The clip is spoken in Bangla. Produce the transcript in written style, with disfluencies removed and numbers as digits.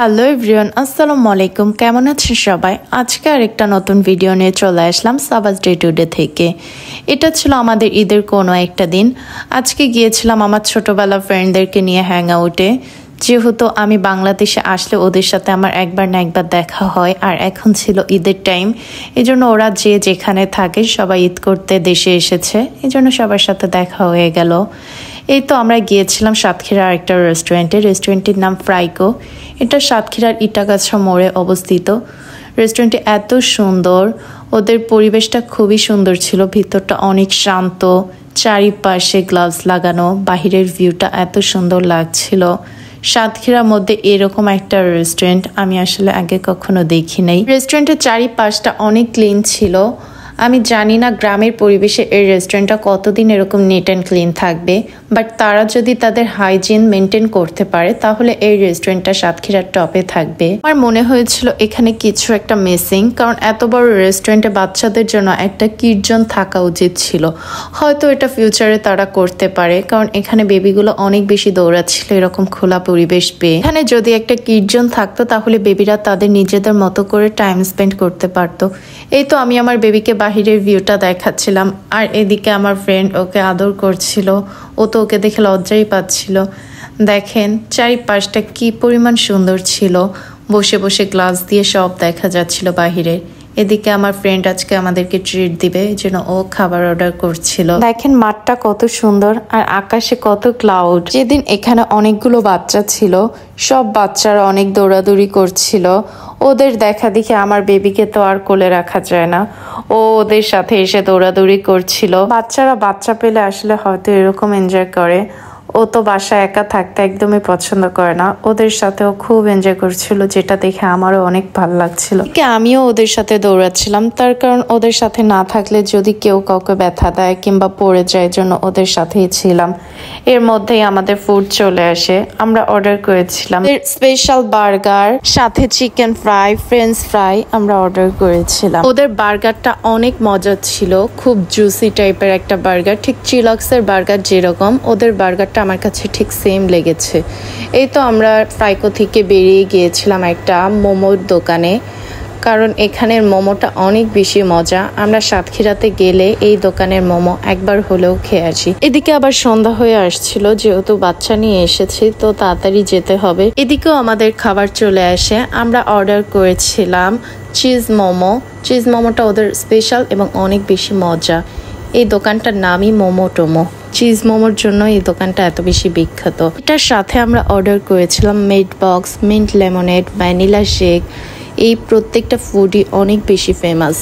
হ্যালো এভরিওয়ান, আসসালামু আলাইকুম। কেমন আছেন সবাই? আজকে আরেকটা নতুন ভিডিও নিয়ে চলে আসলাম সাবাস ডে টুডে থেকে। এটা ছিল আমাদের ঈদের কোনো একটা দিন। আজকে গিয়েছিলাম আমার ছোটবেলা ফ্রেন্ডদেরকে নিয়ে হ্যাং আউটে। যেহেতু আমি বাংলাদেশে আসলে ওদের সাথে আমার একবার না একবার দেখা হয়, আর এখন ছিল ঈদের টাইম, এই জন্য ওরা যে যেখানে থাকে সবাই ঈদ করতে দেশে এসেছে, এই জন্য সবার সাথে দেখা হয়ে গেল। এই তো আমরা গিয়েছিলাম সাতক্ষীরার একটা রেস্টুরেন্টের নাম ফ্রাইকো। এটা সাতক্ষীরার ইটাগাছা মোড়ে অবস্থিত। রেস্টুরেন্টটি এত সুন্দর, ওদের পরিবেশটা খুবই সুন্দর ছিল, ভিতরটা অনেক শান্ত, চারিপাশে গ্লাভস লাগানো, বাহিরের ভিউটা এত সুন্দর লাগছিল। সাতক্ষীরার মধ্যে এরকম একটা রেস্টুরেন্ট আমি আসলে আগে কখনো দেখি নাই। রেস্টুরেন্টের চারিপাশটা অনেক ক্লিন ছিল। আমি জানি না গ্রামের পরিবেশে এই রেস্টুরেন্টটা কতদিন এরকম নিট অ্যান্ড ক্লিন থাকবে, বাট তারা যদি তাদের হাইজিন মেনটেন করতে পারে তাহলে এই রেস্টুরেন্টটা সাতক্ষীরার টপে থাকবে। আমার মনে হয়েছিল এখানে কিছু একটা মিসিং, কারণ এত বড় রেস্টুরেন্টে বাচ্চাদের জন্য একটা কিড জোন থাকা উচিত ছিল। হয়তো এটা ফিউচারে তারা করতে পারে, কারণ এখানে বেবিগুলো অনেক বেশি দৌড়াচ্ছিল এরকম খোলা পরিবেশ পেয়ে। এখানে যদি একটা কিড জোন থাকতো তাহলে বেবিরা তাদের নিজেদের মতো করে টাইম স্পেন্ড করতে পারতো। এই তো আমি আমার বেবিকে বাহিরের ভিউটা দেখাচ্ছিলাম, আর এদিকে আমার ফ্রেন্ড ওকে আদর করছিল। ও তো ওকে দেখে লজ্জাই পাচ্ছিল। দেখেন চারিপাশটা কি পরিমাণ সুন্দর ছিল, বসে বসে গ্লাস দিয়ে সব দেখা যাচ্ছিল বাহিরে। এদিকে আমার ফ্রেন্ড আজকে আমাদেরকে ট্রিট দিবে, এই জন্য ও খাবার অর্ডার করছিল। দেখেন মাঠটা কত সুন্দর, আর আকাশে কত ক্লাউড। যেদিন এখানে অনেকগুলো বাচ্চা ছিল, সব বাচ্চারা অনেক দৌড়াদৌড়ি করছিল। ওদের দেখা দেখে আমার বেবিকে তো আর কোলে রাখা যায় না, ও ওদের সাথে এসে দৌড়াদৌড়ি করছিল। বাচ্চারা বাচ্চা পেলে আসলে হয়তো এরকম এনজয় করে। ও তো বাসায় একা থাকতে একদমই পছন্দ করে না, ওদের সাথেও খুব এনজয় করছিল, যেটা দেখে আমারও অনেক ভালো লাগছিল। আমিও ওদের সাথে দৌড়াচ্ছিলাম, তার কারণ ওদের সাথে না থাকলে যদি কেউ কাউকে ব্যথা দেয় কিংবা পড়ে যায়, জন্য ওদের সাথেই ছিলাম। এর মধ্যেই আমাদের ফুড চলে আসে। আমরা অর্ডার করেছিলাম স্পেশাল বার্গার, সাথে চিকেন ফ্রাই, ফ্রেঞ্চ ফ্রাই আমরা অর্ডার করেছিলাম। ওদের বার্গারটা অনেক মজার ছিল, খুব জুসি টাইপের একটা বার্গার, ঠিক চিলক্সের বার্গার যেরকম, ওদের বার্গারটা আমার কাছে ঠিক সেম লেগেছে। এই তো আমরা ফ্রাইকো থেকে বেরিয়ে গিয়েছিলাম একটা মোমোর দোকানে, কারণ এখানের মোমোটা অনেক বেশি মজা। আমরা সাতক্ষীরাতে গেলে এই দোকানের মোমো একবার হলেও খেয়ে আসি। এদিকে আবার সন্ধ্যা হয়ে আসছিল, যেহেতু বাচ্চা নিয়ে এসেছি তো তাড়াতাড়ি যেতে হবে। এদিকেও আমাদের খাবার চলে আসে। আমরা অর্ডার করেছিলাম চিজ মোমো। চিজ মোমোটা ওদের স্পেশাল এবং অনেক বেশি মজা। এই দোকানটার নামই মোমো টোমো। চিজ মোমোর জন্য এই দোকানটা এত বেশি বিখ্যাত। এটার সাথে আমরা অর্ডার করেছিলাম meat box, mint lemonade, vanilla shake. এই প্রত্যেকটা ফুডই অনেক বেশি ফেমাস।